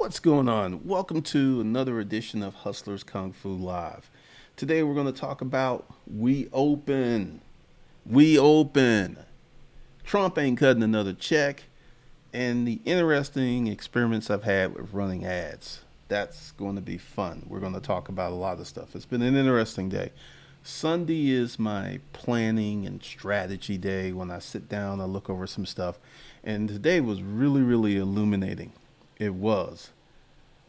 What's going on? Welcome to another edition of Hustlers Kung Fu Live. Today we're going to talk about We Open. We Open. Trump ain't cutting another check, and the interesting experiments I've had with running ads. That's going to be fun. We're going to talk about a lot of stuff. It's been an interesting day. Sunday is my planning and strategy day. When I sit down, I look over some stuff. And today was really, really illuminating. It was.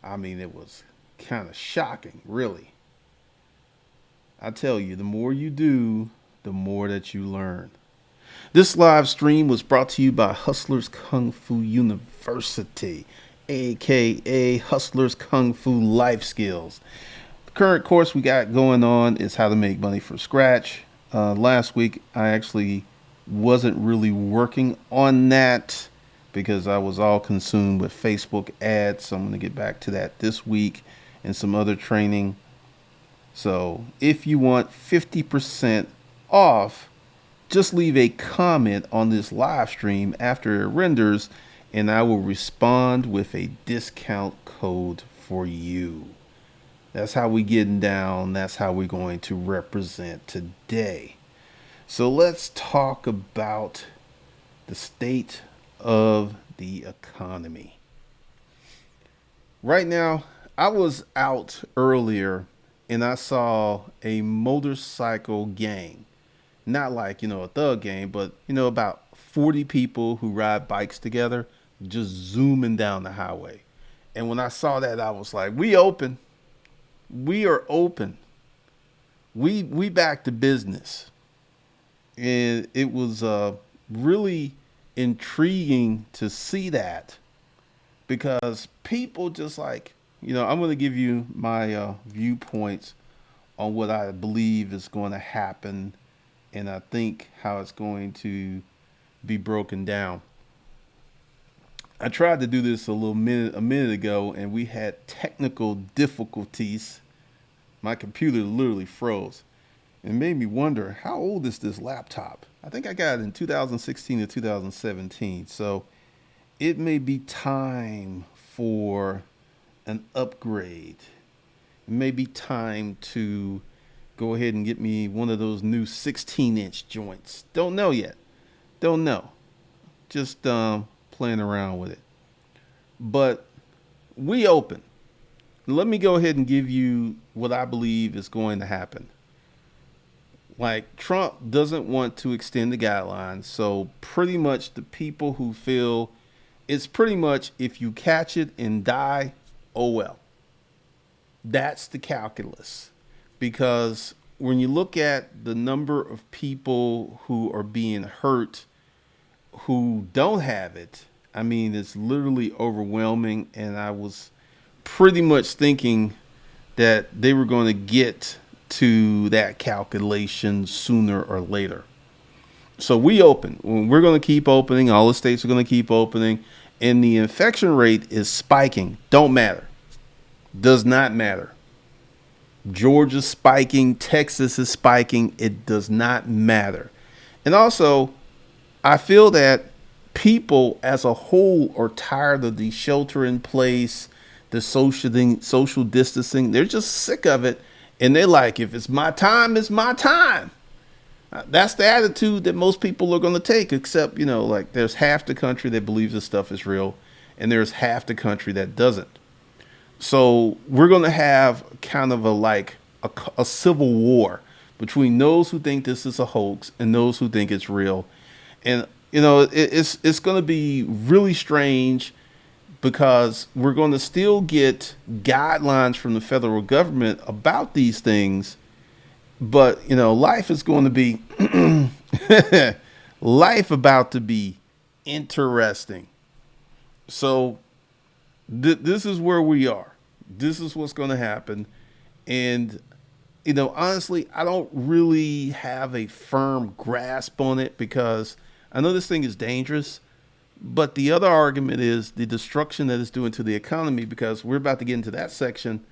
I mean, it was kind of shocking, really. I tell you, the more you do, the more that you learn. This live stream was brought to you by Hustlers Kung Fu University, aka Hustlers Kung Fu Life Skills. The current course we got going on is how to make money from scratch. Last week, I actually wasn't really working on that because I was all consumed with Facebook ads. So I'm going to get back to that this week and some other training. So if you want 50% off, just leave a comment on this live stream after it renders, and I will respond with a discount code for you. That's how we getting down. That's how we're going to represent today. So let's talk about the state of the economy. Right now, I was out earlier and I saw a motorcycle gang. Not like, a thug gang, but, about 40 people who ride bikes together just zooming down the highway. And when I saw that, I was like, we open. We are open. We back to business. And it was really intriguing to see that because people just like, I'm going to give you my viewpoints on what I believe is going to happen, and I think how it's going to be broken down. I tried to do this a minute ago, and we had technical difficulties. My computer literally froze. It made me wonder, how old is this laptop? I think I got it in 2016 or 2017. So it may be time for an upgrade. It may be time to go ahead and get me one of those new 16-inch joints. Don't know yet. Don't know. Just playing around with it. But we open. Let me go ahead and give you what I believe is going to happen. Like, Trump doesn't want to extend the guidelines, so pretty much the people who feel it's pretty much if you catch it and die, oh well. That's the calculus. Because when you look at the number of people who are being hurt who don't have it, I mean, it's literally overwhelming. And I was pretty much thinking that they were going to get to that calculation sooner or later. So we open. We're going to keep opening. All the states are going to keep opening. And the infection rate is spiking. Don't matter. Does not matter. Georgia's spiking. Texas is spiking. It does not matter. And also, I feel that people as a whole are tired of the shelter in place, the social distancing. They're just sick of it. And they're like, if it's my time, it's my time. That's the attitude that most people are going to take, except, like there's half the country that believes this stuff is real, and there's half the country that doesn't. So we're going to have kind of a civil war between those who think this is a hoax and those who think it's real. And, it's going to be really strange because we're going to still get guidelines from the federal government about these things. But, life is going to be life about to be interesting. So this is where we are. This is what's going to happen. And, honestly, I don't really have a firm grasp on it because I know this thing is dangerous. But the other argument is the destruction that it's doing to the economy, because we're about to get into that section.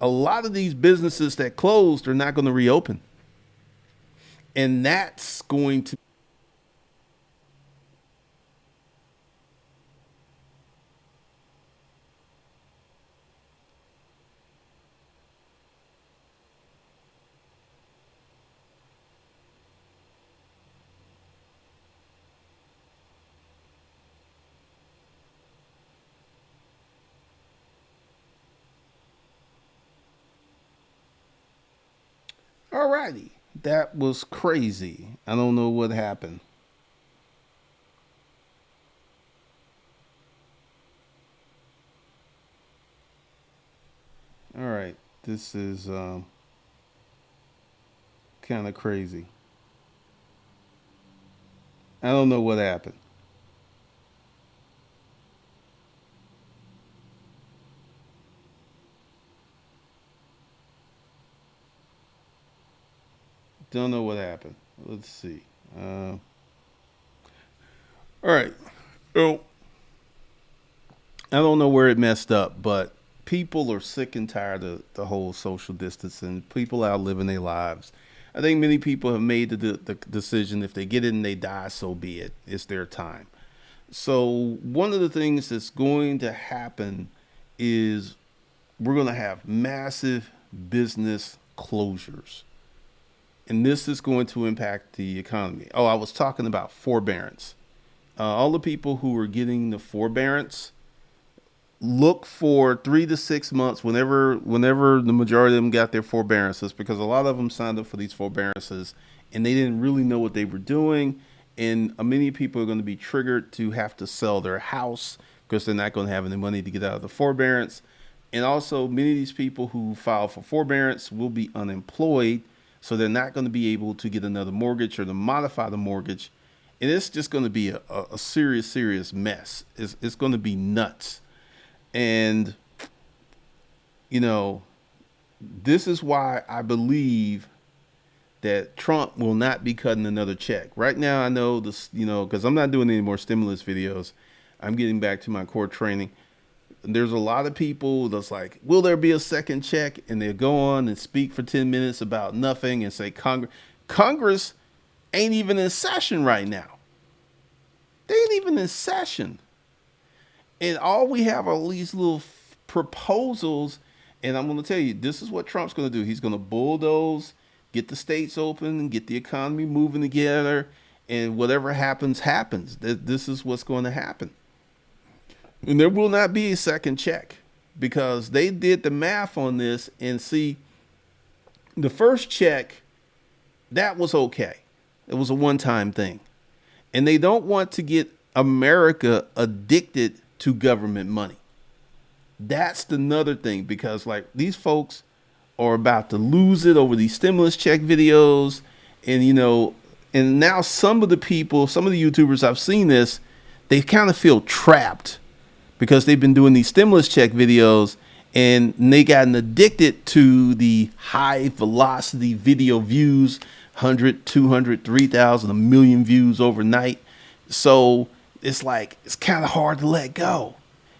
A lot of these businesses that closed are not going to reopen. And that's going to righty. That was crazy. I don't know what happened. All right. This is kind of crazy. I don't know what happened. Don't know what happened. Let's see. Uh, all right. So I don't know where it messed up, but people are sick and tired of the whole social distancing. People out living their lives. I think many people have made the decision if they get it and they die, so be it. It's their time. So one of the things that's going to happen is we're going to have massive business closures. And this is going to impact the economy. Oh, I was talking about forbearance. All the people who are getting the forbearance, look for 3 to 6 months whenever the majority of them got their forbearances, because a lot of them signed up for these forbearances and they didn't really know what they were doing. And many people are going to be triggered to have to sell their house because they're not going to have any money to get out of the forbearance. And also, many of these people who file for forbearance will be unemployed, so they're not going to be able to get another mortgage or to modify the mortgage. And it's just going to be a serious, serious mess. It's going to be nuts. And, you know, this is why I believe that Trump will not be cutting another check. Right now, I know this, because I'm not doing any more stimulus videos. I'm getting back to my core training. There's a lot of people that's like, will there be a second check? And they'll go on and speak for 10 minutes about nothing and say Congress ain't even in session right now. They ain't even in session. And all we have are these little proposals. And I'm going to tell you, this is what Trump's going to do. He's going to bulldoze, get the states open, get the economy moving together. And whatever happens, happens. This is what's going to happen. And there will not be a second check because they did the math on this and see the first check, that was okay. It was a one-time thing. And they don't want to get America addicted to government money. That's another thing, because like these folks are about to lose it over these stimulus check videos. And, and now some of the people, some of the YouTubers I've seen this, they kind of feel trapped because they've been doing these stimulus check videos and they gotten addicted to the high velocity video views, 100, 200, 3,000, a million views overnight. So it's like, it's kind of hard to let go.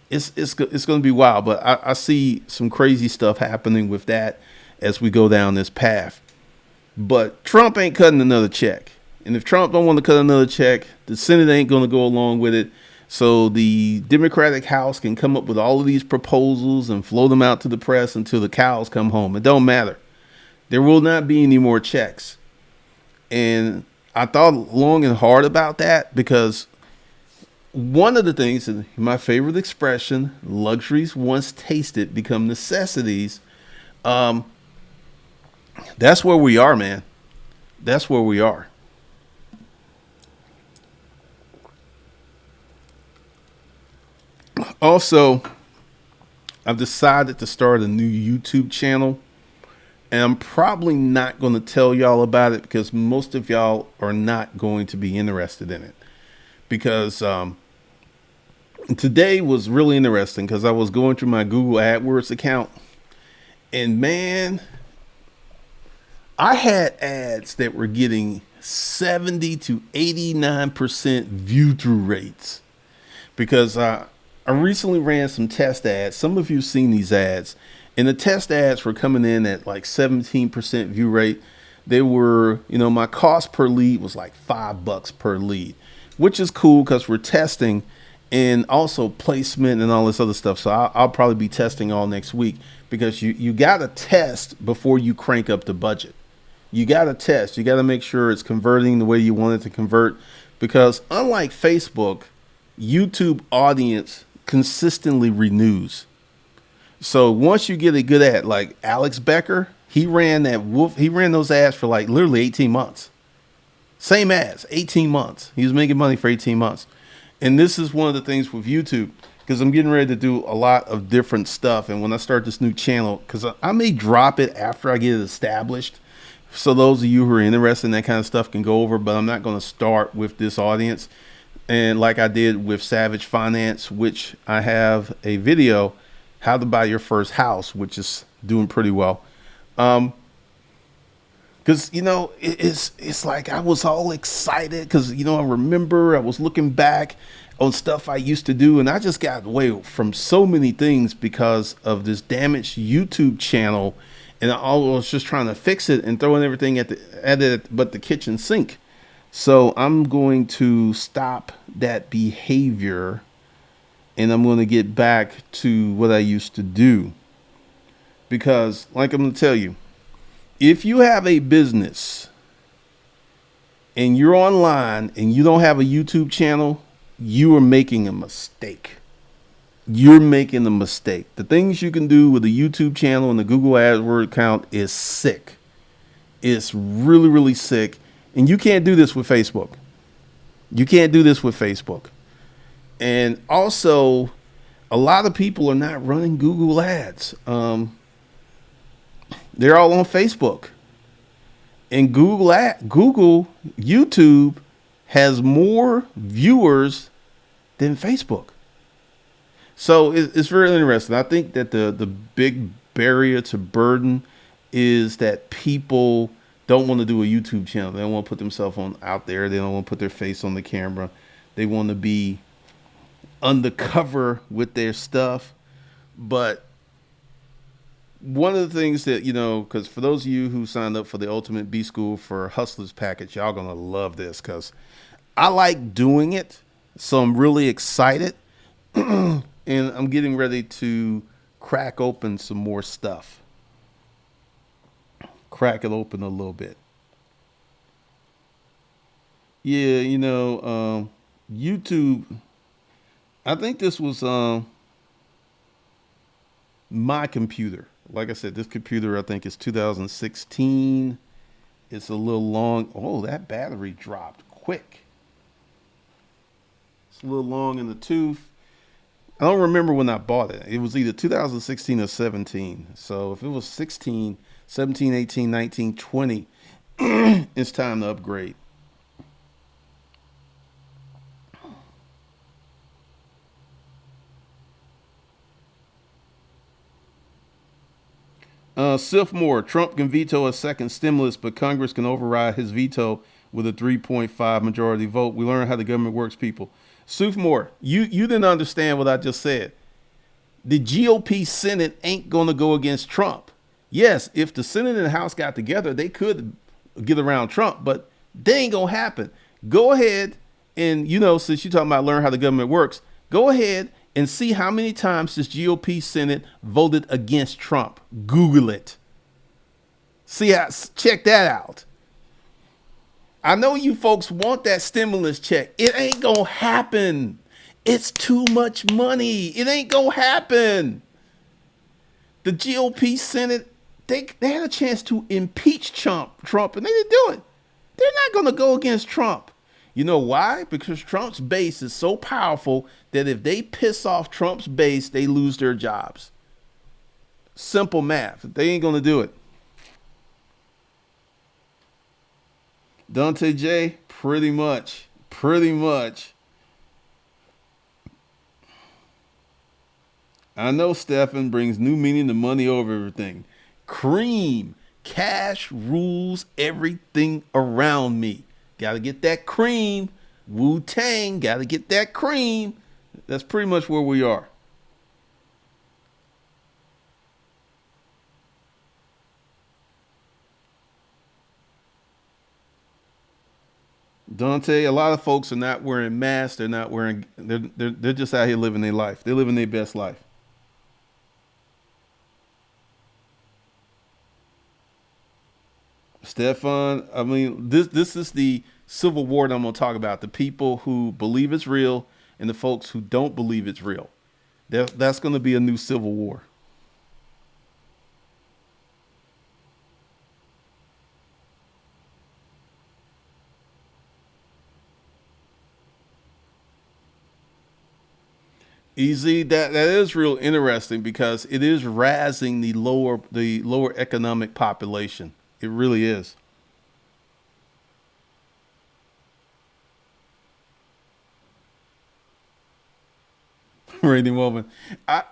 It's going to be wild, but I see some crazy stuff happening with that as we go down this path. But Trump ain't cutting another check. And if Trump don't want to cut another check, the Senate ain't going to go along with it. So the Democratic House can come up with all of these proposals and flow them out to the press until the cows come home. It don't matter. There will not be any more checks. And I thought long and hard about that, because one of the things, and my favorite expression, luxuries once tasted become necessities. That's where we are, man. That's where we are. Also, I've decided to start a new YouTube channel, and I'm probably not going to tell y'all about it because most of y'all are not going to be interested in it. Because today was really interesting because I was going through my Google AdWords account, and man, I had ads that were getting 70 to 89% view through rates, because I recently ran some test ads. Some of you have seen these ads, and the test ads were coming in at like 17% view rate. They were, my cost per lead was like $5 per lead, which is cool because we're testing, and also placement and all this other stuff. So I'll probably be testing all next week, because you got to test before you crank up the budget. You got to test. You got to make sure it's converting the way you want it to convert, because unlike Facebook, YouTube audience consistently renews. So once you get a good ad, like Alex Becker, He ran that wolf. He ran those ads for like literally 18 months. Same ads, 18 months. He was making money for 18 months. And this is one of the things with YouTube, because I'm getting ready to do a lot of different stuff. And when I start this new channel, because I may drop it after I get it established. So those of you who are interested in that kind of stuff can go over, but I'm not going to start with this audience. And like I did with Savage Finance, which I have a video, how to buy your first house, which is doing pretty well. Because it's like I was all excited because I remember I was looking back on stuff I used to do, and I just got away from so many things because of this damaged YouTube channel, and I was just trying to fix it and throwing everything at it but the kitchen sink. So I'm going to stop that behavior, and I'm going to get back to what I used to do, because like I'm going to tell you, if you have a business and you're online and you don't have a YouTube channel, you are making a mistake. You're making a mistake. The things you can do with a YouTube channel and the Google AdWords account is sick. It's really, really sick. And you can't do this with Facebook. You can't do this with Facebook. And also, a lot of people are not running Google ads. They're all on Facebook. And Google, YouTube has more viewers than Facebook. So it's very interesting. I think that the big barrier to burden is that people don't want to do a YouTube channel. They don't want to put themselves out there. They don't want to put their face on the camera. They want to be undercover with their stuff. But one of the things that, because for those of you who signed up for the Ultimate B School for Hustlers package, y'all going to love this because I like doing it. So I'm really excited. And I'm getting ready to crack open some more stuff. Crack it open a little bit. Yeah, YouTube. I think this was my computer. Like I said, this computer I think is 2016. It's a little long. Oh, that battery dropped quick. It's a little long in the tooth. I don't remember when I bought it. It was either 2016 or 17. So if it was 16, 17, 18, 19, 20, it's time to upgrade. Sifmore, Trump can veto a second stimulus, but Congress can override his veto with a 3.5 majority vote. We learn how the government works, people. Sifmore, you didn't understand what I just said. The GOP Senate ain't going to go against Trump. Yes, if the Senate and the House got together, they could get around Trump, but they ain't going to happen. Go ahead and, since you're talking about learn how the government works, go ahead and see how many times this GOP Senate voted against Trump. Google it. Check that out. I know you folks want that stimulus check. It ain't gonna happen. It's too much money. It ain't gonna happen. The GOP Senate, they had a chance to impeach Trump, and they didn't do it. They're not gonna go against Trump. You know why? Because Trump's base is so powerful that if they piss off Trump's base, they lose their jobs. Simple math. They ain't going to do it. Dante J, pretty much. I know Stefan brings new meaning to money over everything. Cream. Cash rules everything around me. Got to get that cream. Wu-Tang, got to get that cream. That's pretty much where we are. Dante, a lot of folks are not wearing masks. They're just out here living their life. They're living their best life. Stefan, I mean, this is the civil war that I'm going to talk about. The people who believe it's real and the folks who don't believe it's real. That's going to be a new civil war. Easy. That is real interesting because it is razzing the lower economic population. It really is. Randy Woman. I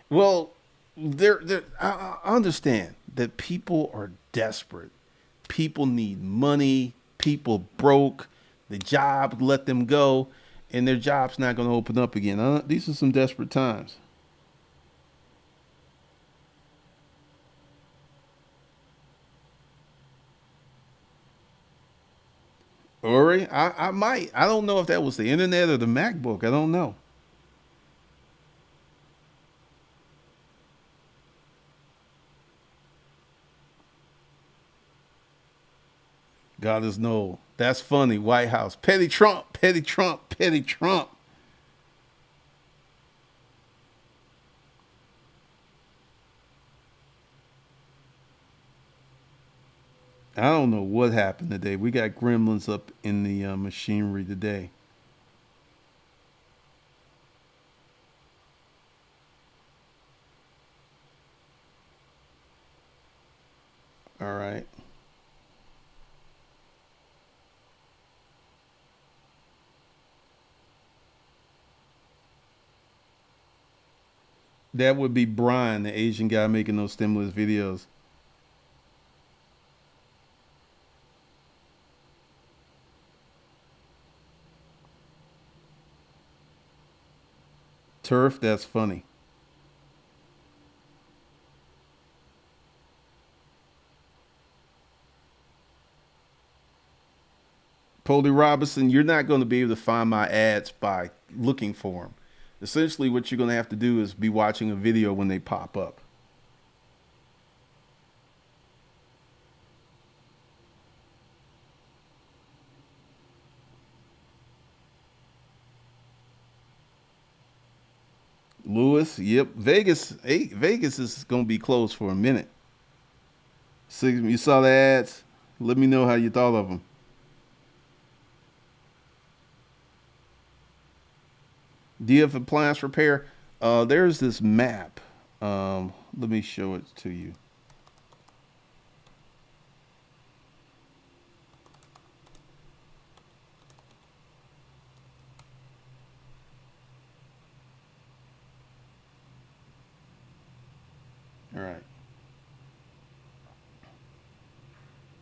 well, I understand that people are desperate. People need money. People broke. The job let them go, and their job's not going to open up again. These are some desperate times. Ori, I might. I don't know if that was the internet or the MacBook. I don't know. God is no. That's funny. White House. Petty Trump. Petty Trump. Petty Trump. I don't know what happened today. We got gremlins up in the machinery today. All right. That would be Brian, the Asian guy making those stimulus videos. Turf, that's funny. Polly Robinson, you're not going to be able to find my ads by looking for them. Essentially, what you're going to have to do is be watching a video when they pop up. Lewis, yep. Vegas is going to be closed for a minute. So you saw the ads. Let me know how you thought of them. DF appliance repair. There's this map. Let me show it to you. All right.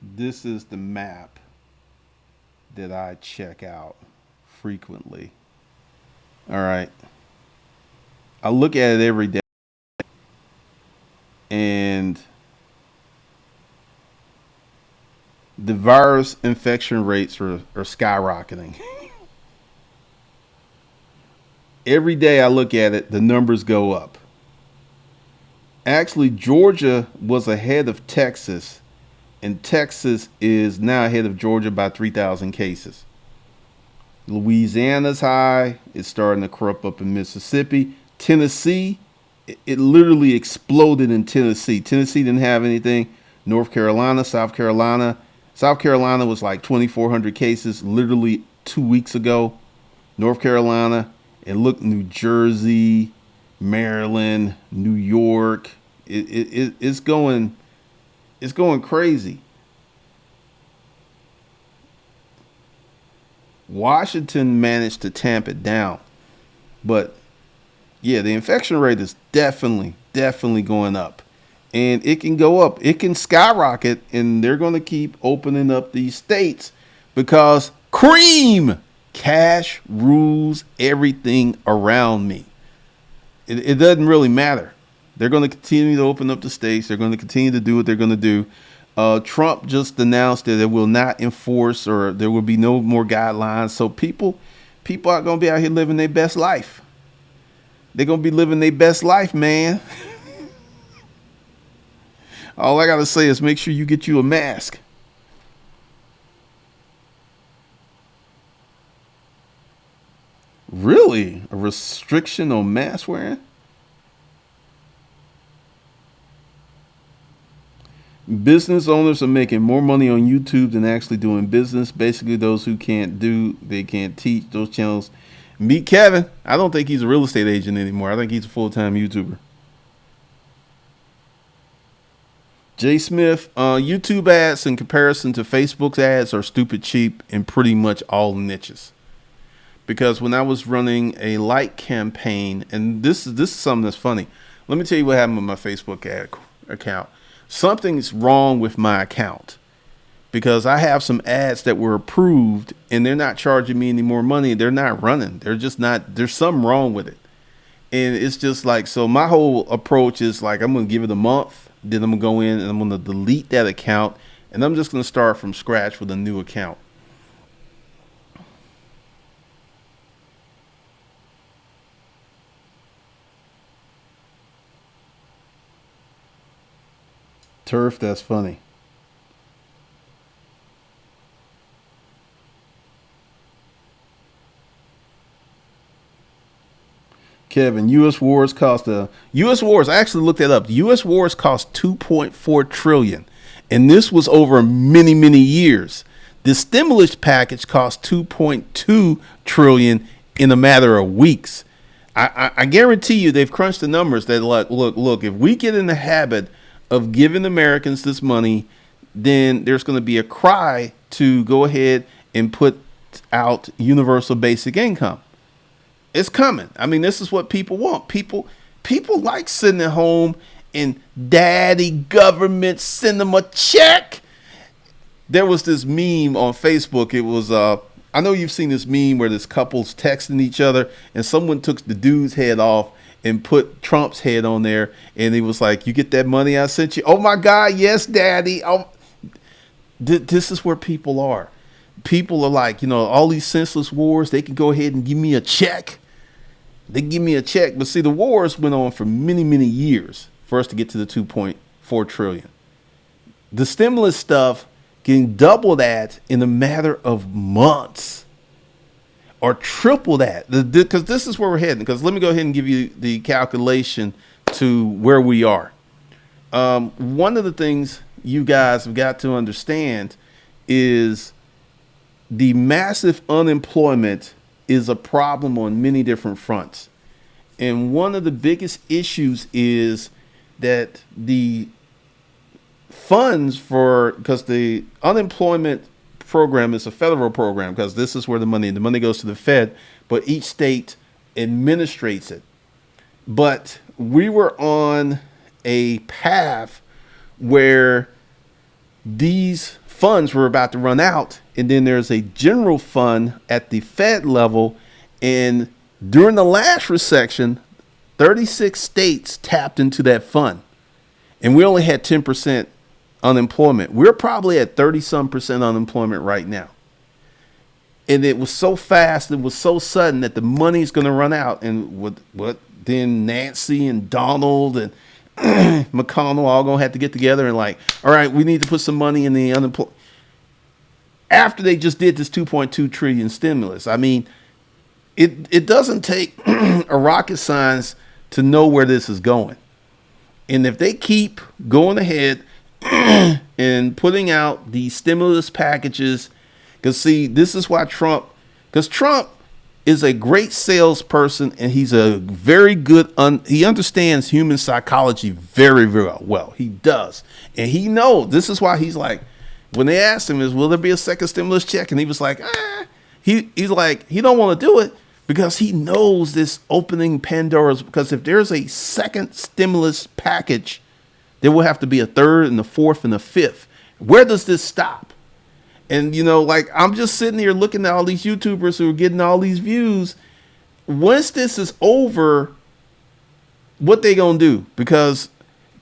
This is the map that I check out frequently. All right. I look at it every day, and the virus infection rates are skyrocketing. Every day I look at it, the numbers go up. Actually, Georgia was ahead of Texas, and Texas is now ahead of Georgia by 3,000 cases. Louisiana's high. It's starting to corrupt up in Mississippi. Tennessee, it literally exploded in Tennessee. Tennessee didn't have anything. North Carolina, South Carolina. South Carolina was like 2,400 cases literally 2 weeks ago. North Carolina, and look, New Jersey, Maryland, New York. It's going crazy. Washington managed to tamp it down, but yeah, the infection rate is definitely going up. And it can go up. It can skyrocket, and they're going to keep opening up these states because cream cash rules everything around me. It doesn't really matter. They're going to continue to open up the states. They're going to continue to do what they're going to do. Trump just announced that it will not enforce, or there will be no more guidelines. So people are going to be out here living their best life. They're going to be living their best life, man. All I got to say is make sure you get you a mask. Really? A restriction on mask wearing? Business owners are making more money on YouTube than actually doing business. Basically, those who can't do, they can't teach. Those channels Meet Kevin. I don't think he's a real estate agent anymore. I think he's a full-time YouTuber. Jay Smith, YouTube ads in comparison to Facebook's ads are stupid cheap in pretty much all niches. Because when I was running a like campaign, and this is something that's funny. Let me tell you what happened with my Facebook ad account. Something's wrong with my account because I have some ads that were approved and they're not charging me any more money. They're not running. They're just not. There's something wrong with it. And it's just like, so my whole approach is like, I'm going to give it a month. Then I'm going to go in and I'm going to delete that account. And I'm just going to start from scratch with a new account. Turf, that's funny. Kevin, U.S. wars cost U.S. wars. I actually looked that up. U.S. wars cost 2.4 trillion, and this was over many years. The stimulus package cost 2.2 trillion in a matter of weeks. I guarantee you they've crunched the numbers. That like, look. If we get in the habit of giving Americans this money, then there's going to be a cry to go ahead and put out universal basic income. It's coming. I mean, this is what people want. People like sitting at home and daddy government send them a check. There was this meme on Facebook. It was I know you've seen this meme where this couple's texting each other and someone took the dude's head off and put Trump's head on there, and he was like, "You get that money I sent you?" "Oh my God, yes, daddy." Oh, this is where people are. People are like, all these senseless wars. They can go ahead and give me a check. They give me a check. But see, the wars went on for many years for us to get to the 2.4 trillion. The stimulus stuff can double that in a matter of months or triple that. Because this is where we're heading. Because let me go ahead and give you the calculation to where we are. One of the things you guys have got to understand is the massive unemployment is a problem on many different fronts. And one of the biggest issues is that the funds because the unemployment program is a federal program, because this is where the money goes to the Fed, but each state administrates it. But we were on a path where these funds were about to run out, and then there's a general fund at the Fed level, and during the last recession 36 states tapped into that fund, and we only had 10% unemployment. We're probably at 30-some% unemployment right now, and it was so fast, it was so sudden that the money's going to run out. And what then Nancy and Donald and McConnell all gonna have to get together and like, all right, we need to put some money in the unemployment. After they just did this 2.2 trillion stimulus, I mean, it doesn't take a rocket science to know where this is going. And if they keep going ahead and putting out these stimulus packages, because see, this is why Trump is a great salesperson, and he's a very good, he understands human psychology very well. He does. And he knows, this is why he's like, when they asked him, will there be a second stimulus check? And he was like, he's like, he don't want to do it because he knows this opening Pandora's, because if there's a second stimulus package, there will have to be a third and a fourth and a fifth. Where does this stop? And, like, I'm just sitting here looking at all these YouTubers who are getting all these views. Once this is over, what they going to do? Because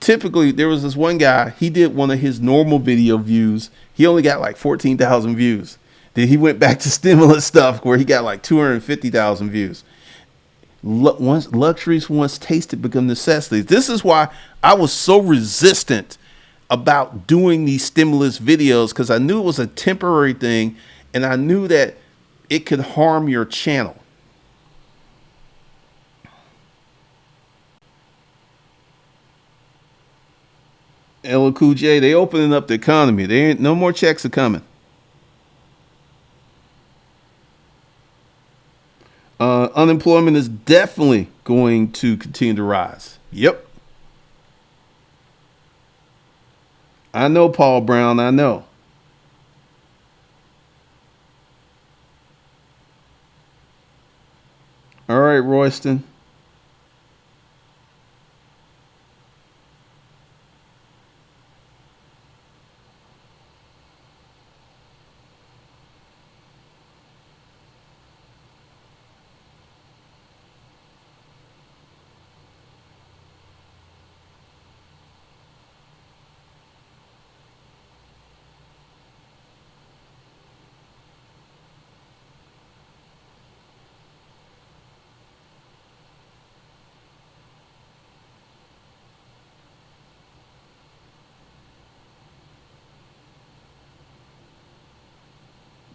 typically there was this one guy, he did one of his normal video views. He only got like 14,000 views. Then he went back to stimulus stuff where he got like 250,000 views. Once luxuries once tasted become necessities. This is why I was so resistant about doing these stimulus videos, because I knew it was a temporary thing, and I knew that it could harm your channel. LL Cool J, they opening up the economy. They ain't no more checks are coming. Unemployment is definitely going to continue to rise. Yep. I know, Paul Brown. I know. All right, Royston.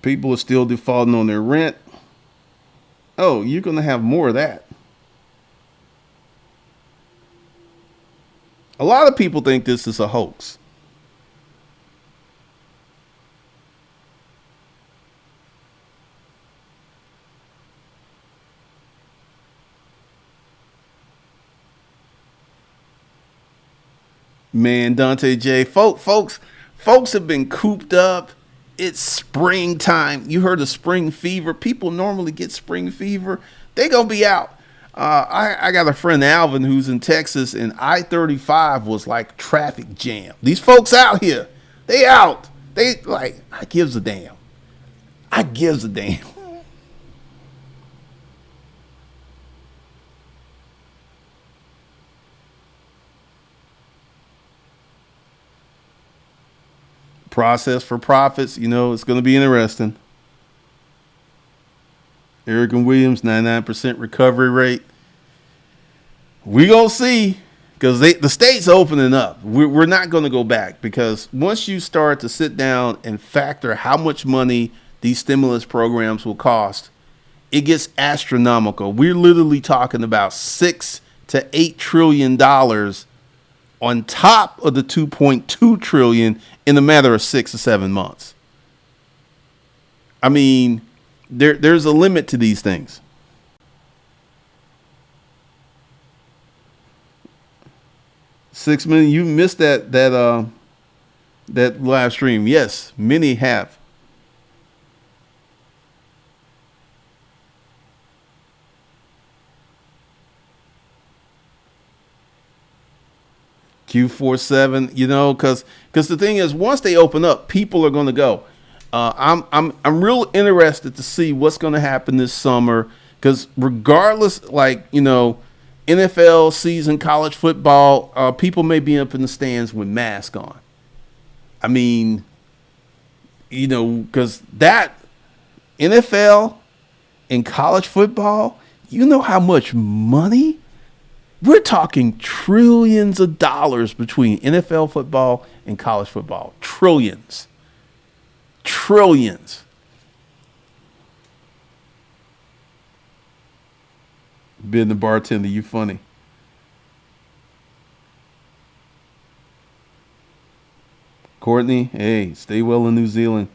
People are still defaulting on their rent. Oh, you're going to have more of that. A lot of people think this is a hoax. Man, Dante J. Folks have been cooped up. It's springtime. You heard of spring fever. People normally get spring fever. They gonna be out. I got a friend Alvin who's in Texas, and I-35 was like traffic jam. These folks out here, they out. They like, I gives a damn. I gives a damn. Process for profits. It's gonna be interesting. Eric and Williams, 99% recovery rate. We gonna see, because the state's opening up. We're not gonna go back, because once you start to sit down and factor how much money these stimulus programs will cost, it gets astronomical. We're literally talking about $6 to $8 trillion on top of the 2.2 trillion in a matter of 6 or 7 months. I mean, there's a limit to these things. 6 million. You missed that live stream. Yes, many have. Q47. Because the thing is, once they open up, people are going to go. I'm real interested to see what's going to happen this summer, because regardless, NFL season, college football, people may be up in the stands with masks on. I mean, because that NFL and college football, you know how much money? We're talking trillions of dollars between NFL football and college football. Trillions. Trillions. Being the bartender, you funny. Courtney, hey, stay well in New Zealand.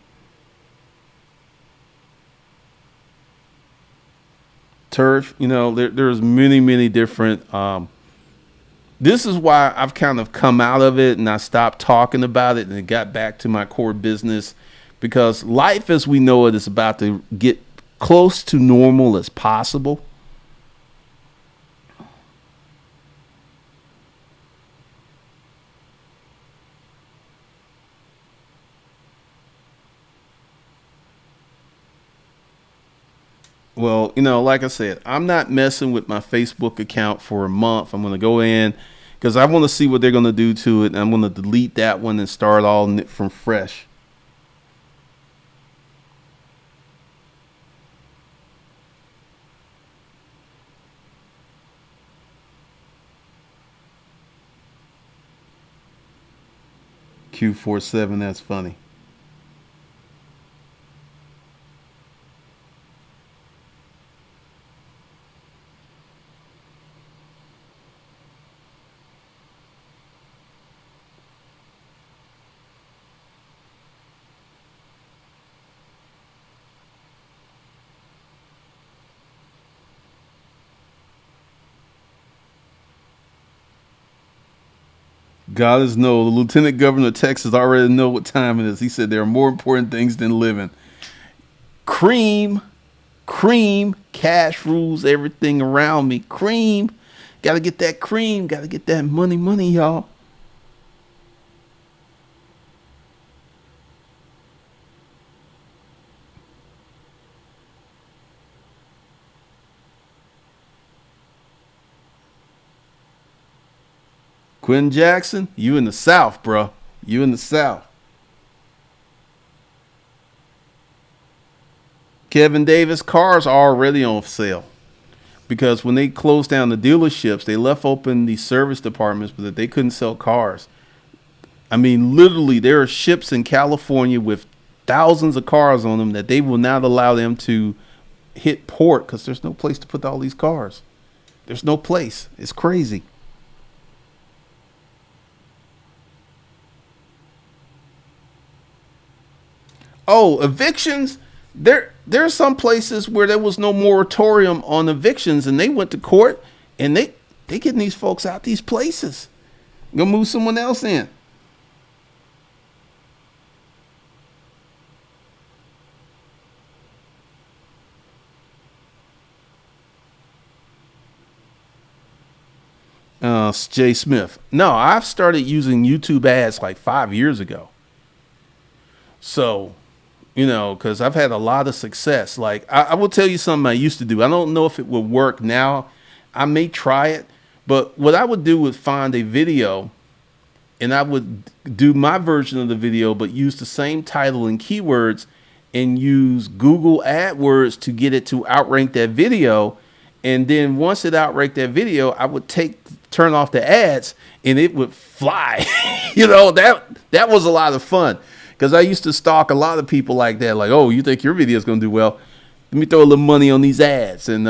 Turf, there's many, many different. This is why I've kind of come out of it, and I stopped talking about it, and it got back to my core business, because life as we know it is about to get close to normal as possible. Well, like I said, I'm not messing with my Facebook account for a month. I'm going to go in because I want to see what they're going to do to it. And I'm going to delete that one and start all from fresh. Q47, that's funny. God is no. The Lieutenant Governor of Texas already know what time it is. He said there are more important things than living. Cream, cream, cash rules everything around me. Cream, gotta get that cream. Gotta get that money, money, y'all. Quentin Jackson, you in the South, bro. You in the South. Kevin Davis, cars are already on sale because when they closed down the dealerships, they left open the service departments, but that they couldn't sell cars. I mean, literally, there are ships in California with thousands of cars on them that they will not allow them to hit port because there's no place to put all these cars. There's no place. It's crazy. Oh, evictions. There are some places where there was no moratorium on evictions, and they went to court, and they getting these folks out these places. Gonna move someone else in. Jay Smith. No, I've started using YouTube ads like 5 years ago. So, because I've had a lot of success. Like, I will tell you something I used to do. I don't know if it would work now. I may try it. But what I would do was find a video and I would do my version of the video, but use the same title and keywords and use Google AdWords to get it to outrank that video. And then once it outranked that video, I would turn off the ads and it would fly. That was a lot of fun because I used to stalk a lot of people like that. Like, oh, you think your video is going to do well? Let me throw a little money on these ads. And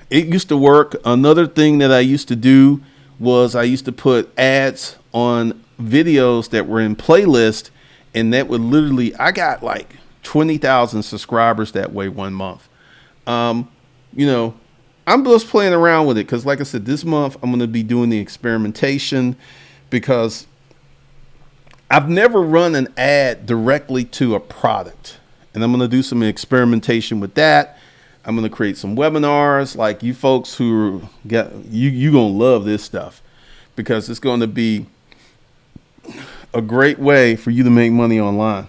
it used to work. Another thing that I used to do was I used to put ads on videos that were in playlist, and that would literally, I got like 20,000 subscribers that way one month. Um, you know, I'm just playing around with it because, like I said, this month I'm going to be doing the experimentation because I've never run an ad directly to a product, and I'm going to do some experimentation with that. I'm going to create some webinars like you folks who get you going to love this stuff because it's going to be a great way for you to make money online.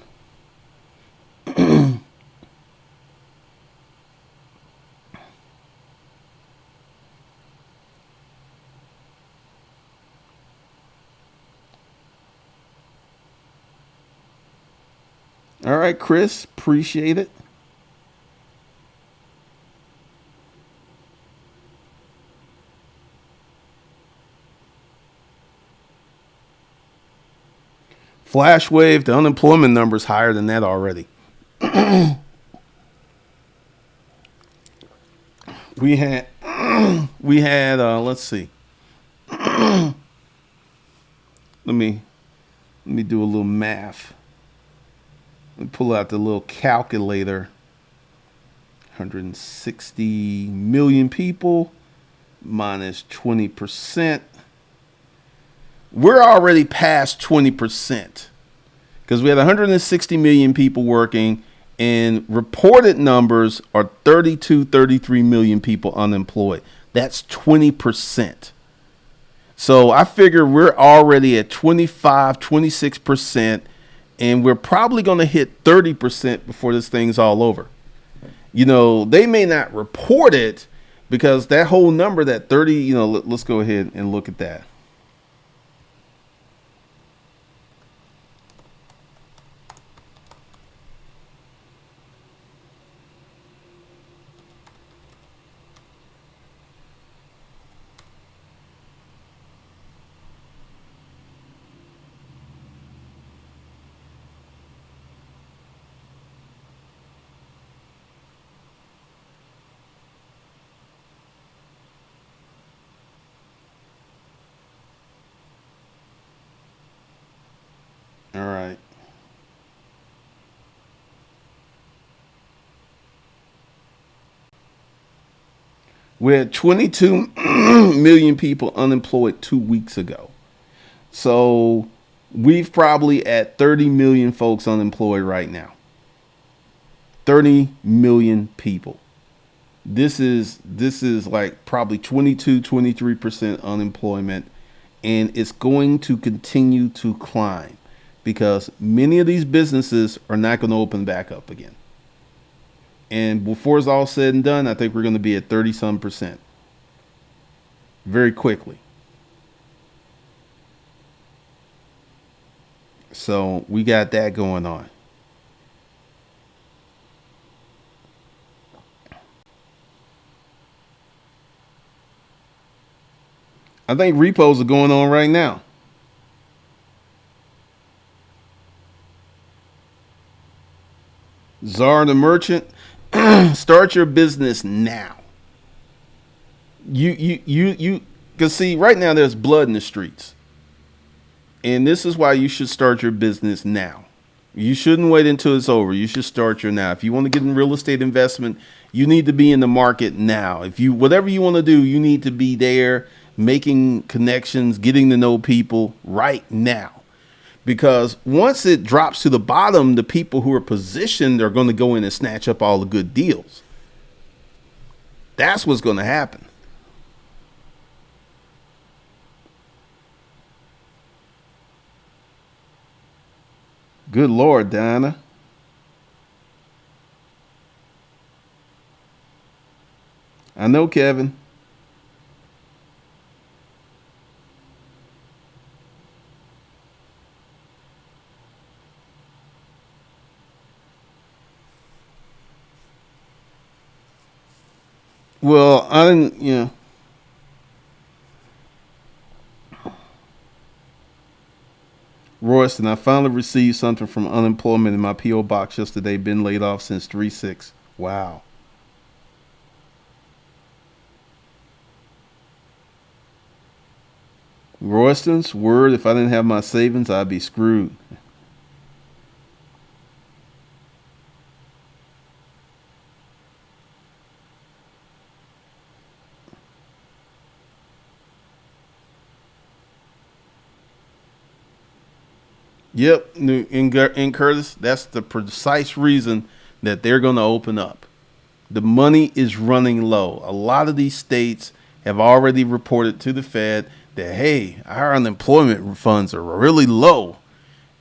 All right, Chris, appreciate it. Flash wave, the unemployment number's higher than that already. we had let's see. Let me do a little math. Let me pull out the little calculator. 160 million people minus 20%. We're already past 20% because we had 160 million people working and reported numbers are 32, 33 million people unemployed. That's 20%. So I figure we're already at 25, 26%, and we're probably going to hit 30% before this thing's all over. They may not report it because that whole number, that 30, let's go ahead and look at that. All right. We had 22 million people unemployed 2 weeks ago. So we've probably at 30 million folks unemployed right now. 30 million people. This is like probably 22, 23% unemployment, and it's going to continue to climb because many of these businesses are not going to open back up again. And before it's all said and done, I think we're going to be at 30 some percent very quickly. So we got that going on. I think repos are going on right now. Czar the merchant, start your business now. You cause see right now there's blood in the streets. And this is why you should start your business now. You shouldn't wait until it's over. You should start your now. If you want to get in real estate investment, you need to be in the market now. If you whatever you want to do, you need to be there making connections, getting to know people right now. Because once it drops to the bottom, the people who are positioned are going to go in and snatch up all the good deals. That's what's going to happen. Good Lord, Diana. I know, Kevin. Well, I didn't, Royston, I finally received something from unemployment in my P.O. box yesterday. Been laid off since 3/6. Wow. Royston's word, if I didn't have my savings, I'd be screwed. Yep, in Curtis, that's the precise reason that they're going to open up. The money is running low. A lot of these states have already reported to the Fed that, hey, our unemployment funds are really low.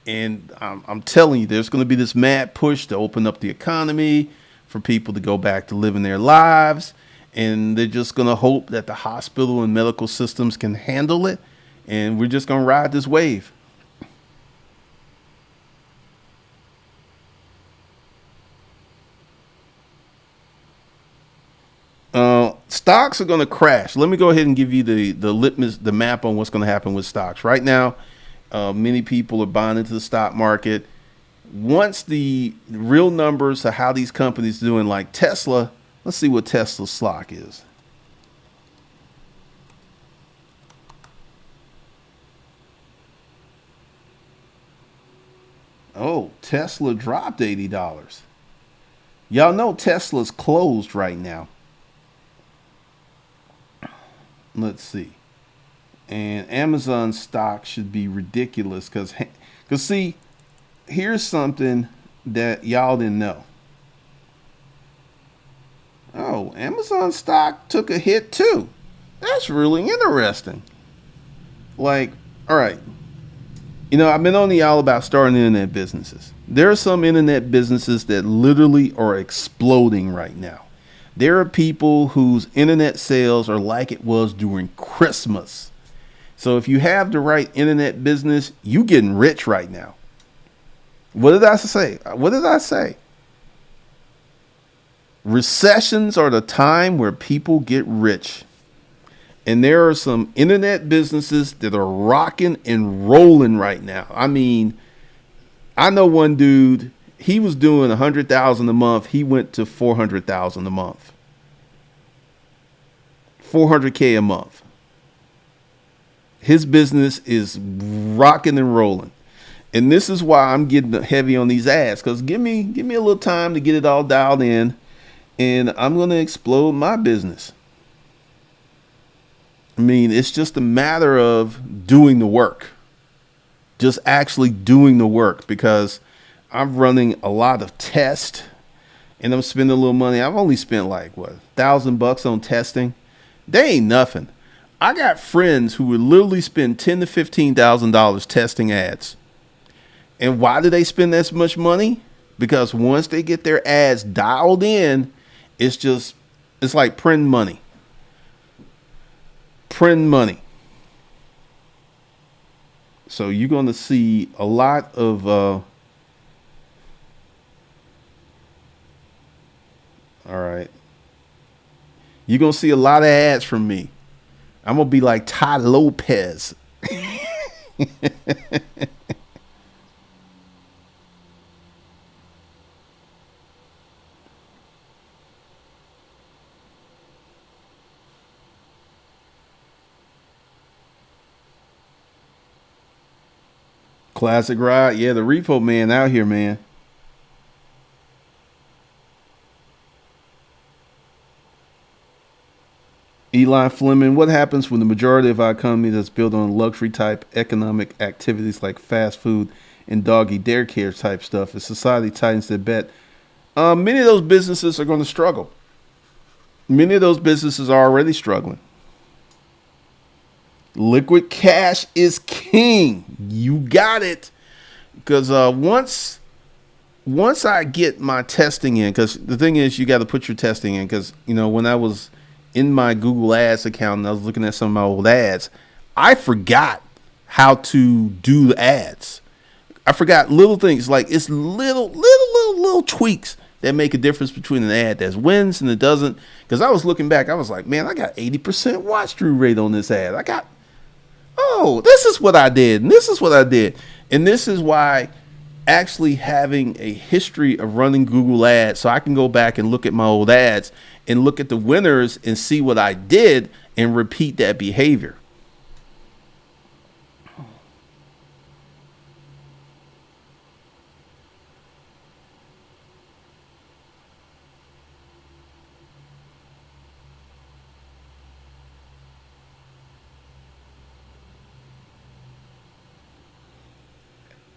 And I'm telling you, there's going to be this mad push to open up the economy for people to go back to living their lives. And they're just going to hope that the hospital and medical systems can handle it. And we're just going to ride this wave. Stocks are going to crash. Let me go ahead and give you the litmus, the map on what's going to happen with stocks. Right now, many people are buying into the stock market. Once the real numbers of how these companies are doing, like Tesla, let's see what Tesla's stock is. Oh, Tesla dropped $80. Y'all know Tesla's closed right now. Let's see. And Amazon stock should be ridiculous because see, here's something that y'all didn't know. Oh, Amazon stock took a hit too. That's really interesting. Like, all right, I've been on the y'all about starting internet businesses. There are some internet businesses that literally are exploding right now. There are people whose internet sales are like it was during Christmas. So if you have the right internet business, you getting rich right now. What did I say? What did I say? Recessions are the time where people get rich. And there are some internet businesses that are rocking and rolling right now. I mean, I know one dude, he was doing 100,000 a month. He went to 400,000 a month. 400K a month. His business is rocking and rolling. And this is why I'm getting heavy on these ads, because give me a little time to get it all dialed in, and I'm going to explode my business. I mean, it's just a matter of doing the work. just actually doing the work, because I'm running a lot of tests and I'm spending a little money. I've only spent like what, $1,000 on testing. They ain't nothing. I got friends who would literally spend $10,000 to $15,000 testing ads. And why do they spend this much money? Because once they get their ads dialed in, it's like printing money. Print money. So you're going to see a lot of all right. You're going to see a lot of ads from me. I'm going to be like Ty Lopez. Classic ride. Yeah, the repo man out here, man. Eli Fleming, what happens when the majority of our economy that's built on luxury type economic activities like fast food and doggy daycare type stuff? As society tightens their bet, many of those businesses are going to struggle. Many of those businesses are already struggling. Liquid cash is king. You got it. Because once I get my testing in, because the thing is, you got to put your testing in. Because when I was in my Google Ads account and I was looking at some of my old ads, I forgot how to do the ads. I forgot little things, like it's little tweaks that make a difference between an ad that wins and it doesn't. Because I was looking back, I was like, man, I got 80% watch through rate on this ad. This is what I did, and this is what I did. And this is why actually having a history of running Google ads, so I can go back and look at my old ads and look at the winners and see what I did and repeat that behavior.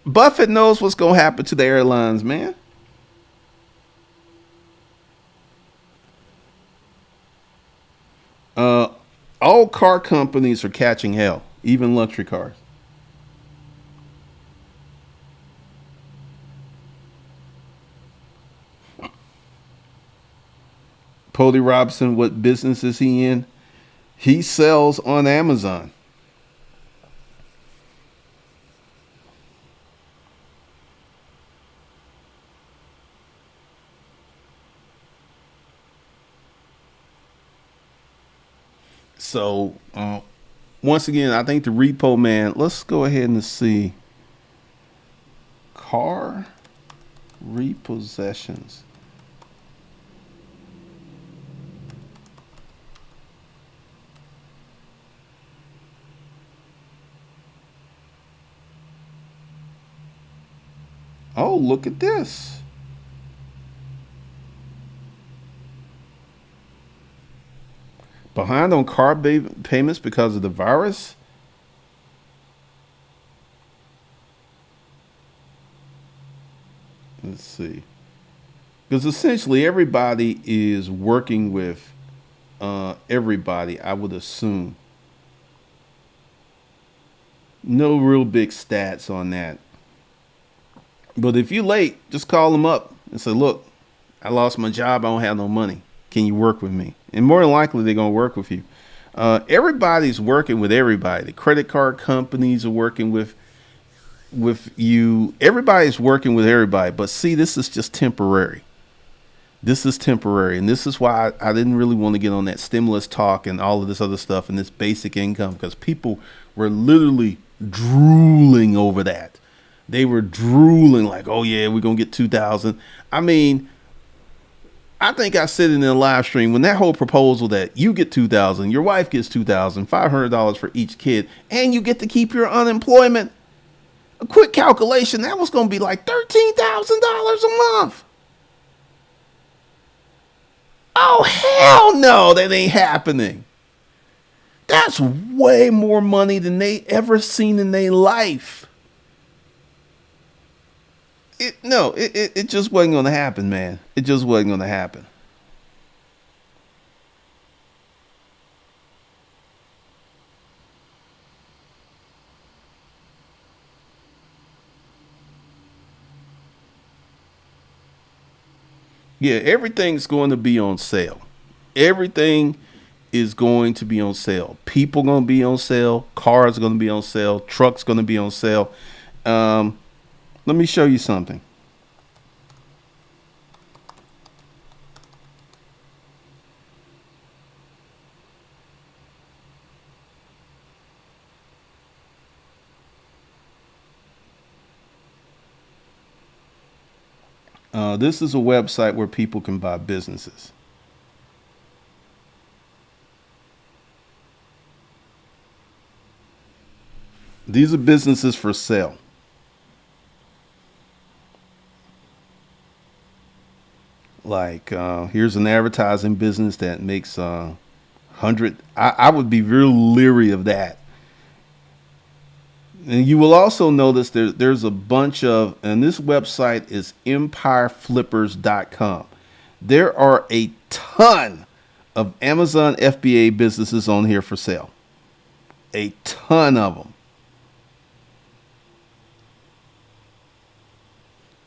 Buffett knows what's going to happen to the airlines, man. Uh, all car companies are catching hell, even luxury cars. Pody Robson, what business is he in? He sells on Amazon. So, once again, I think the repo man, let's go ahead and see car repossessions. Oh, look at this. Behind on payments because of the virus. Let's see. Because essentially everybody is working with everybody, I would assume. No real big stats on that. But if you're late, just call them up and say, look, I lost my job. I don't have no money. Can you work with me? And more than likely, they're going to work with you. Everybody's working with everybody. The credit card companies are working with you. Everybody's working with everybody. But see, this is just temporary. This is temporary. And this is why I didn't really want to get on that stimulus talk and all of this other stuff and this basic income, because people were literally drooling over that. They were drooling like, oh, yeah, we're going to get 2,000. I mean, I think I said it in a live stream when that whole proposal that you get 2,000, your wife gets 2,000, $500 for each kid, and you get to keep your unemployment. A quick calculation, that was going to be like $13,000 a month. Oh, hell no, that ain't happening. That's way more money than they ever seen in their life. it just wasn't going to happen, man. It just wasn't going to happen. Yeah, everything's going to be on sale. Everything is going to be on sale. People going to be on sale. Cars are going to be on sale. Trucks going to be on sale. Um, Let me show you something. This is a website where people can buy businesses. These are businesses for sale. Like here's an advertising business that makes 100. I would be real leery of that. And you will also notice there's a bunch of, and this website is empireflippers.com. There are a ton of Amazon FBA businesses on here for sale. A ton of them.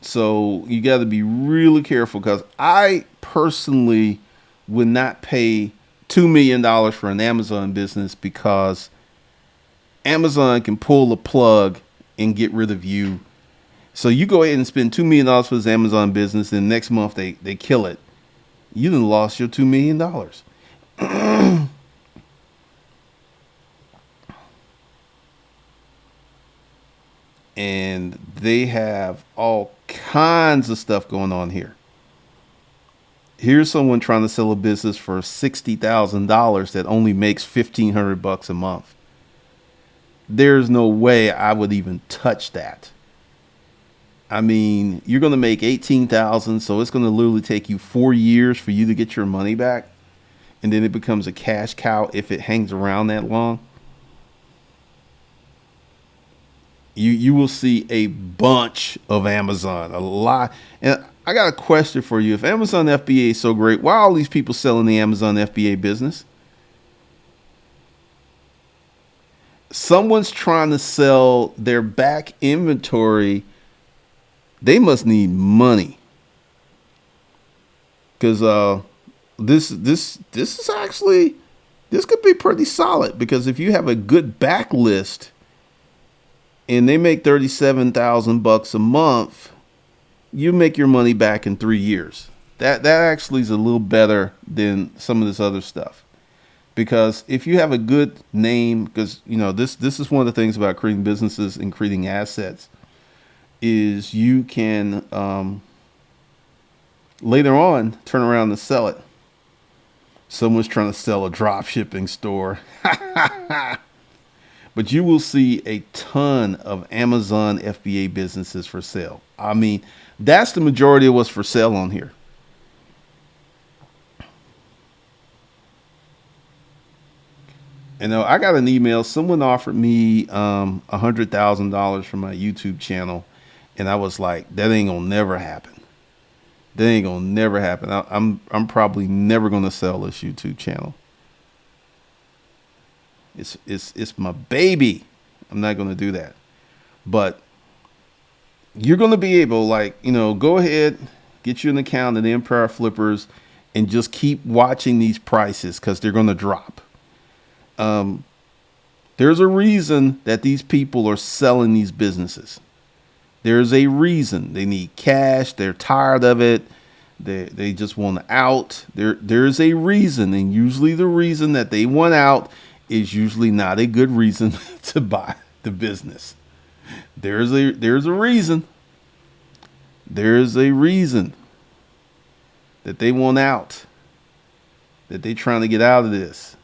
So you got to be really careful because I personally would not pay $2 million for an Amazon business because Amazon can pull the plug and get rid of you. So you go ahead and spend $2 million for this Amazon business, and next month they kill it. You done lost your $2 million. And they have all kinds of stuff going on here. Here's someone trying to sell a business for $60,000 that only makes $1,500 a month. There's no way I would even touch that. I mean, you're going to make 18,000, so it's going to literally take you 4 years for you to get your money back, and then it becomes a cash cow if it hangs around that long. You will see a bunch of Amazon, a lot. And I got a question for you. If Amazon FBA is so great, why are all these people selling the Amazon FBA business? Someone's trying to sell their back inventory. They must need money because this is actually, this could be pretty solid because if you have a good backlist and they make 37,000 bucks a month, you make your money back in 3 years. That actually is a little better than some of this other stuff. Because if you have a good name, because this is one of the things about creating businesses and creating assets, is you can later on turn around and sell it. Someone's trying to sell a drop shipping store. But you will see a ton of Amazon FBA businesses for sale. I mean, that's the majority of what's for sale on here. I got an email. Someone offered me $100,000 for my YouTube channel, and I was like, that ain't gonna never happen. That ain't gonna never happen. I'm probably never gonna sell this YouTube channel. It's my baby. I'm not gonna do that. But you're gonna be able, like, go ahead, get you an account at Empire Flippers, and just keep watching these prices because they're gonna drop. Um, there's a reason that these people are selling these businesses. There's a reason. They need cash. They're tired of it. They just want out. There's a reason, and usually the reason that they want out is usually not a good reason to buy the business. There's a reason. There's a reason that they want out. That they're trying to get out of this.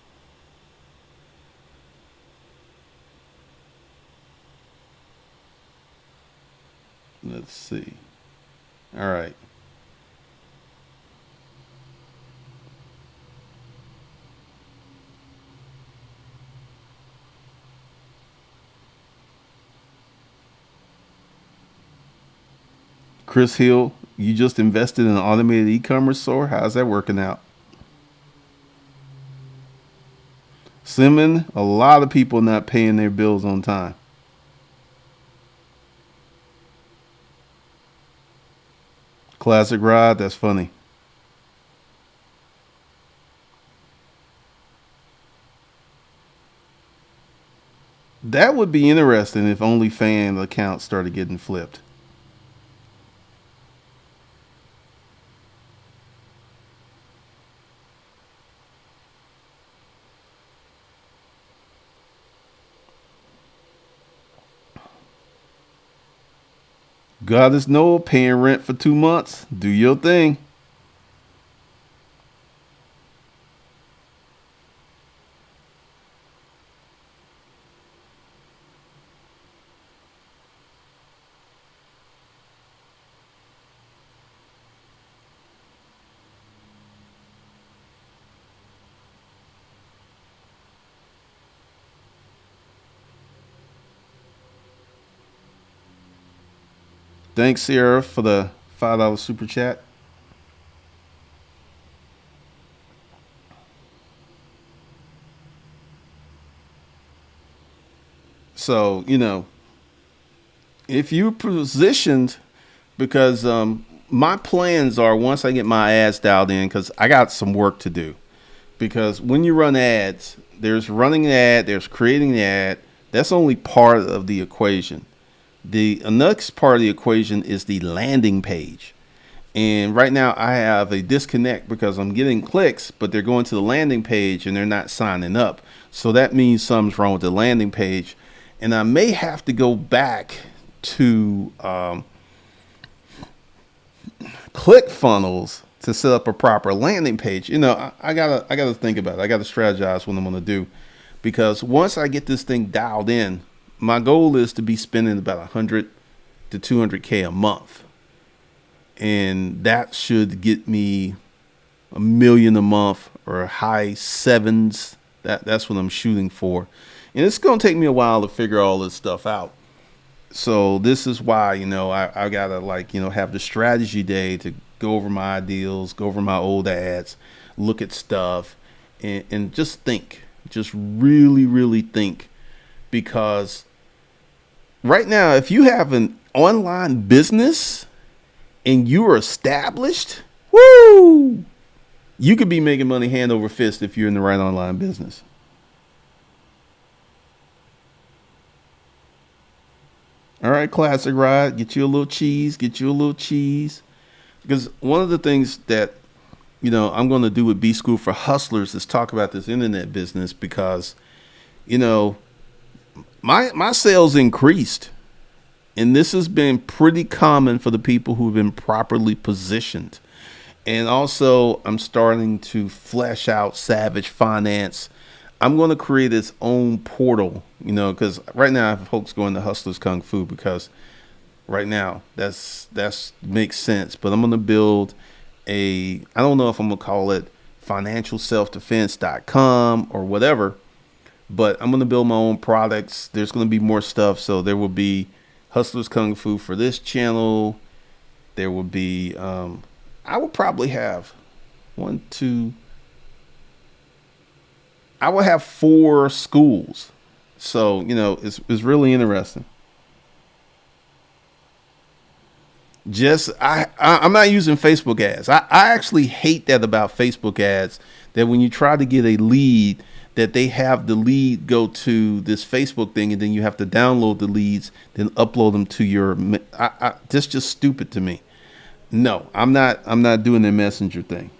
Let's see. All right. Chris Hill, you just invested in an automated e-commerce store. How's that working out? Simmon, a lot of people not paying their bills on time. Classic Rod, that's funny. That would be interesting if OnlyFans accounts started getting flipped. God is Noah paying rent for 2 months. Do your thing. Thanks, Sierra, for the $5 super chat. So, if you positioned, because my plans are once I get my ads dialed in, because I got some work to do. Because when you run ads, there's running an ad, there's creating the ad. That's only part of the equation. The next part of the equation is the landing page. And right now I have a disconnect because I'm getting clicks, but they're going to the landing page and they're not signing up. So that means something's wrong with the landing page. And I may have to go back to ClickFunnels to set up a proper landing page. I gotta think about it. I gotta strategize what I'm gonna do, because once I get this thing dialed in, my goal is to be spending about 100 to 200K a month, and that should get me a million a month or high sevens. That's what I'm shooting for, and it's gonna take me a while to figure all this stuff out. So this is why I gotta have the strategy day to go over my ideals, go over my old ads, look at stuff, and just think, just really really think, because right now if you have an online business and you are established, woo, you could be making money hand over fist if you're in the right online business. All right, Classic Ride, get you a little cheese, get you a little cheese. Because one of the things that I'm going to do with B School for Hustlers is talk about this internet business, because you know my sales increased, and this has been pretty common for the people who've been properly positioned. And also, I'm starting to flesh out Savage Finance. I'm going to create its own portal, because right now I have folks going to Hustlers Kung Fu, because right now that's makes sense. But I'm going to build I don't know if I'm going to call it financialselfdefense.com or whatever, but I'm going to build my own products. There's going to be more stuff. So there will be Hustlers Kung Fu for this channel. There will be, I will probably have one, two, I will have 4 schools. So, it's really interesting. I'm not using Facebook ads. I actually hate that about Facebook ads, that when you try to get a lead, that they have the lead go to this Facebook thing, and then you have to download the leads, then upload them to your. That's just stupid to me. No, I'm not. I'm not doing the messenger thing.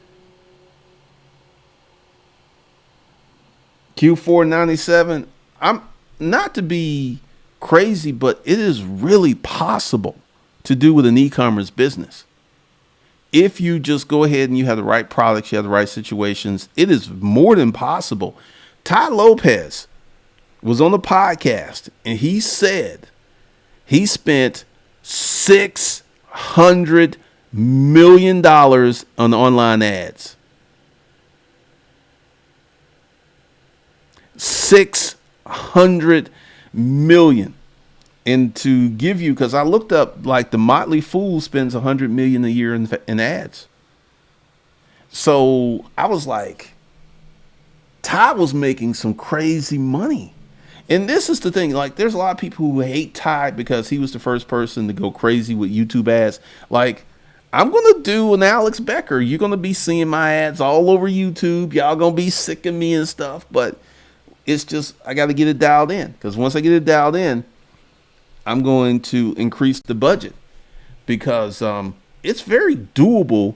Q497. I'm not to be crazy, but it is really possible to do with an e-commerce business. If you just go ahead and you have the right products, you have the right situations, it is more than possible. Ty Lopez was on the podcast and he said he spent $600 million on online ads. 600 million. And to give you, because I looked up, like the Motley Fool spends 100 million a year in ads. So I was like, Ty was making some crazy money. And this is the thing, like there's a lot of people who hate Ty because he was the first person to go crazy with YouTube ads. Like, I'm gonna do an Alex Becker. You're gonna be seeing my ads all over YouTube. Y'all gonna be sick of me and stuff, but it's just I gotta get it dialed in. Because once I get it dialed in, I'm going to increase the budget because it's very doable.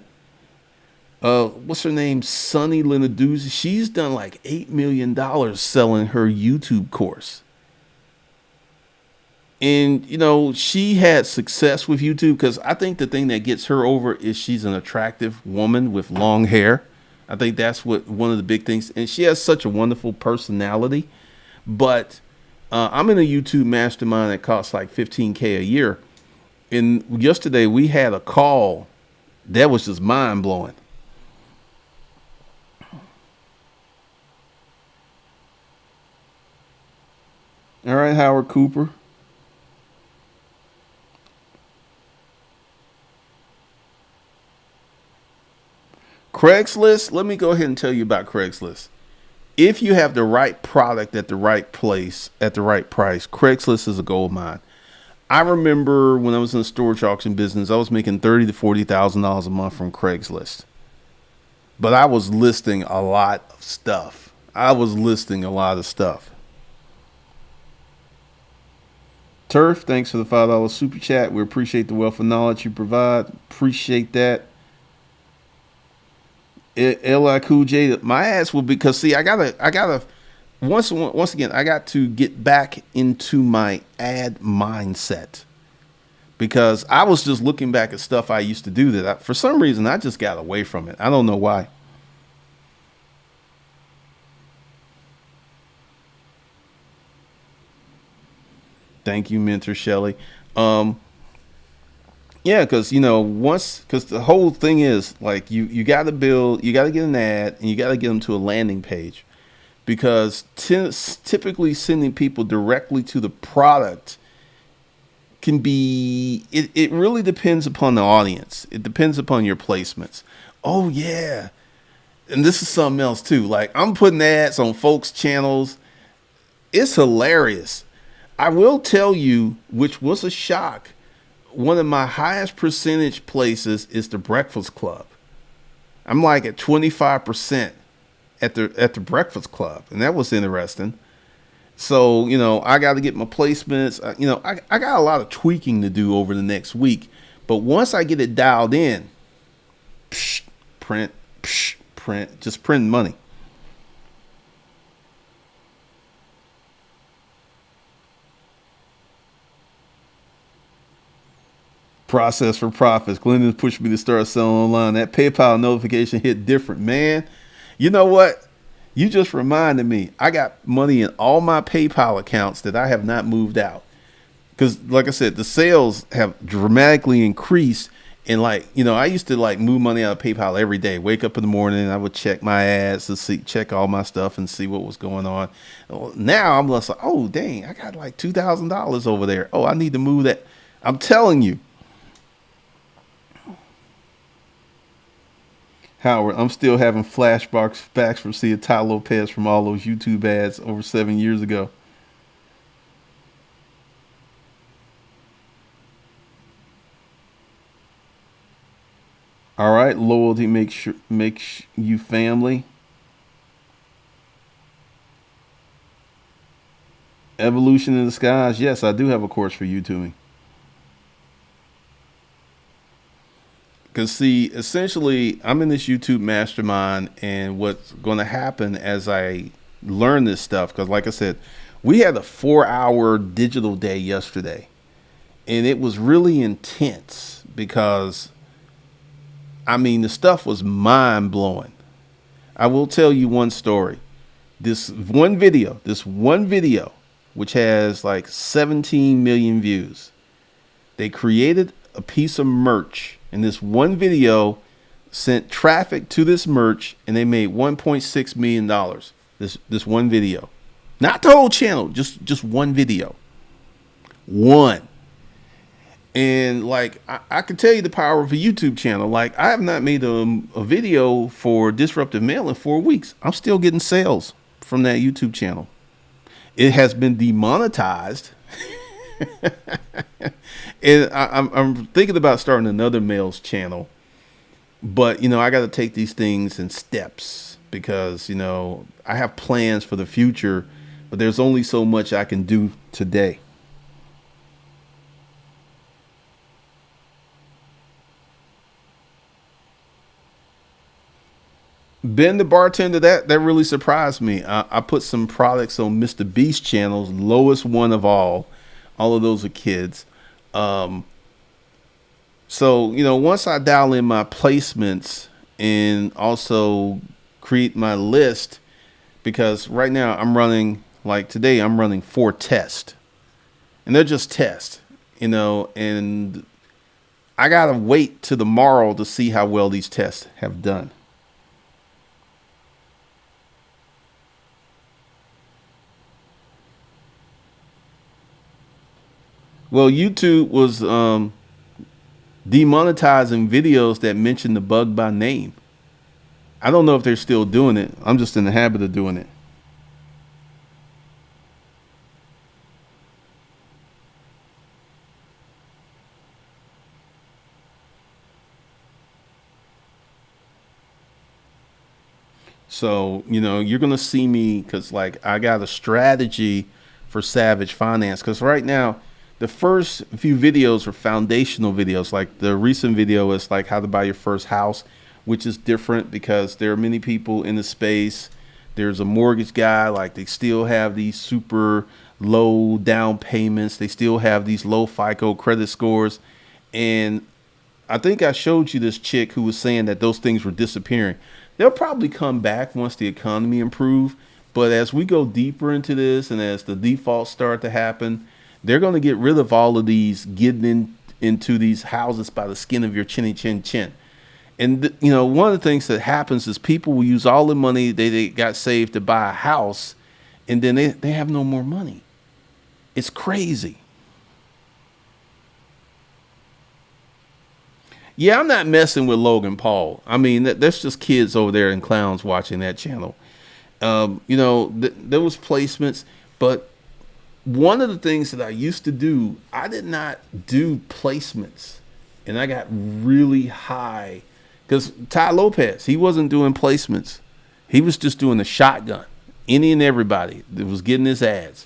What's her name? Sunny Lenarduzzi. She's done like $8 million selling her YouTube course. And, you know, she had success with YouTube because I think the thing that gets her over is she's an attractive woman with long hair. I think that's what one of the big things. And she has such a wonderful personality. But I'm in a YouTube mastermind that costs like $15K a year. And yesterday we had a call that was just mind blowing. All right, Howard Cooper. Craigslist, let me go ahead and tell you about Craigslist. If you have the right product at the right place at the right price, Craigslist is a gold mine. I remember when I was in the storage auction business, I was making $30,000 to $40,000 a month from Craigslist. But I was listing a lot of stuff. I was listing a lot of stuff. Turf, thanks for the $5 super chat. We appreciate the wealth of knowledge you provide. Appreciate that. Li Cool J, my ass will because see, I gotta once again, I got to get back into my ad mindset because I was just looking back at stuff I used to do that for some reason I just got away from it. I don't know why. Thank you, Mentor Shelley. Um, yeah, because you know because the whole thing is like you got to build, you got to get an ad, and you got to get them to a landing page because typically sending people directly to the product can be it really depends upon the audience. It depends upon your placements. Oh yeah. And this is something else too. Like I'm putting ads on folks' channels. It's hilarious. I will tell you, which was a shock. One of my highest percentage places is the Breakfast Club. I'm like at 25% at the Breakfast Club, and that was interesting. So you know, I got to get my placements. You know, I got a lot of tweaking to do over the next week. But once I get it dialed in, psh, print, psh, print, just print money. Process for profits. Glendon pushed me to start selling online. That PayPal notification hit different, man. You know what? You just reminded me. I got money in all my PayPal accounts that I have not moved out. Because, like I said, the sales have dramatically increased. And, like, you know, I used to, like, move money out of PayPal every day. Wake up in the morning, and I would check my ads to see, check all my stuff and see what was going on. Now I'm just like, oh, dang, I got like $2,000 over there. Oh, I need to move that. I'm telling you. Howard, I'm still having flashbacks from seeing Ty Lopez from all those YouTube ads over 7 years ago. All right, loyalty makes you family. Evolution in the skies. Yes, I do have a course for YouTubing. Because see, essentially, I'm in this YouTube mastermind, and what's going to happen as I learn this stuff? Because, like I said, we had a 4-hour digital day yesterday, and it was really intense because, I mean, the stuff was mind blowing. I will tell you one story. This one video, which has like 17 million views, they created a piece of merch, and this one video sent traffic to this merch, and they made $1.6 million. This one video, not the whole channel, just one video. One. And like I can tell you the power of a YouTube channel. Like I have not made a video for Disruptive Mail in 4 weeks. I'm still getting sales from that YouTube channel. It has been demonetized. And I'm thinking about starting another mails channel. But, I got to take these things in steps because, I have plans for the future, but there's only so much I can do today. Ben the bartender, that really surprised me. I put some products on Mr. Beast channels, lowest one of all. All of those are kids. Um, so once I dial in my placements and also create my list, because right now I'm running like today I'm running 4 tests, and they're just tests, and I gotta wait to tomorrow to see how well these tests have done. Well, YouTube was demonetizing videos that mention the bug by name. I don't know if they're still doing it. I'm just in the habit of doing it. So, you're going to see me because, like, I got a strategy for Savage Finance. Because right now, the first few videos are foundational videos. Like, the recent video is, like, how to buy your first house, which is different because there are many people in the space. There's a mortgage guy, like, they still have these super low down payments. They still have these low FICO credit scores. And I think I showed you this chick who was saying that those things were disappearing. They'll probably come back once the economy improves. But as we go deeper into this and as the defaults start to happen, they're going to get rid of all of these getting into these houses by the skin of your chinny chin chin. And, one of the things that happens is people will use all the money they got saved to buy a house, and then they have no more money. It's crazy. Yeah, I'm not messing with Logan Paul. I mean, that's just kids over there and clowns watching that channel. There was placements, but one of the things that I used to do, I did not do placements, and I got really high because Ty Lopez, he wasn't doing placements. He was just doing the shotgun, any and everybody that was getting his ads.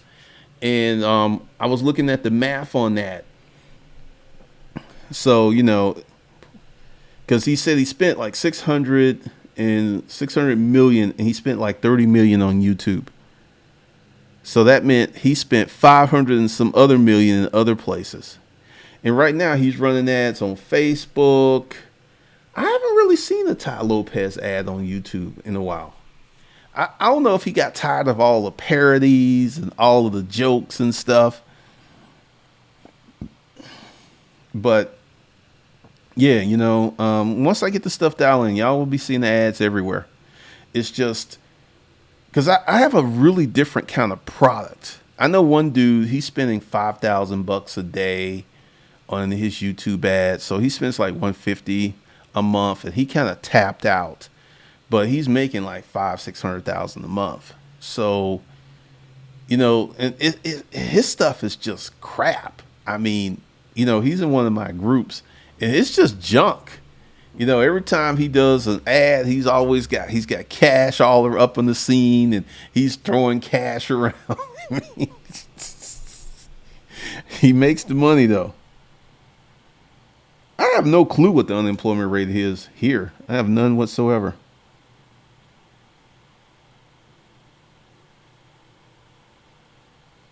And I was looking at the math on that. So, because he said he spent like 600 million and he spent like 30 million on YouTube. So that meant he spent 500 and some other million in other places. And right now he's running ads on Facebook. I haven't really seen a Ty Lopez ad on YouTube in a while. I don't know if he got tired of all the parodies and all of the jokes and stuff. But yeah, once I get the stuff dialing, y'all will be seeing the ads everywhere. It's just because I have a really different kind of product. I know one dude, he's spending $5,000 a day on his YouTube ads. So he spends like 150 a month, and he kind of tapped out, but he's making like 500,000-600,000 a month. So, and his stuff is just crap. I mean, he's in one of my groups, and it's just junk. Every time he does an ad, he's got cash all up on the scene, and he's throwing cash around. He makes the money though. I have no clue what the unemployment rate is here. I have none whatsoever.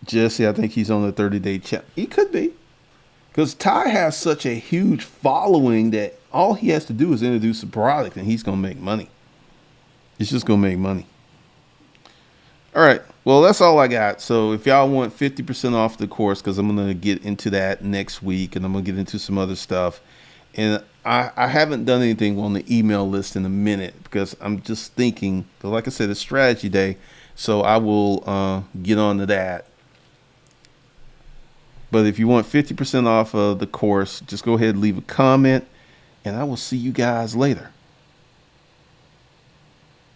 Jesse, I think he's on the 30-day check. He could be. Because Ty has such a huge following that all he has to do is introduce a product and he's going to make money. He's just going to make money. All right. Well, that's all I got. So if y'all want 50% off the course, because I'm going to get into that next week and I'm going to get into some other stuff. And I haven't done anything on the email list in a minute because I'm just thinking, like I said, it's strategy day. So I will get on to that. But if you want 50% off of the course, just go ahead and leave a comment, and I will see you guys later.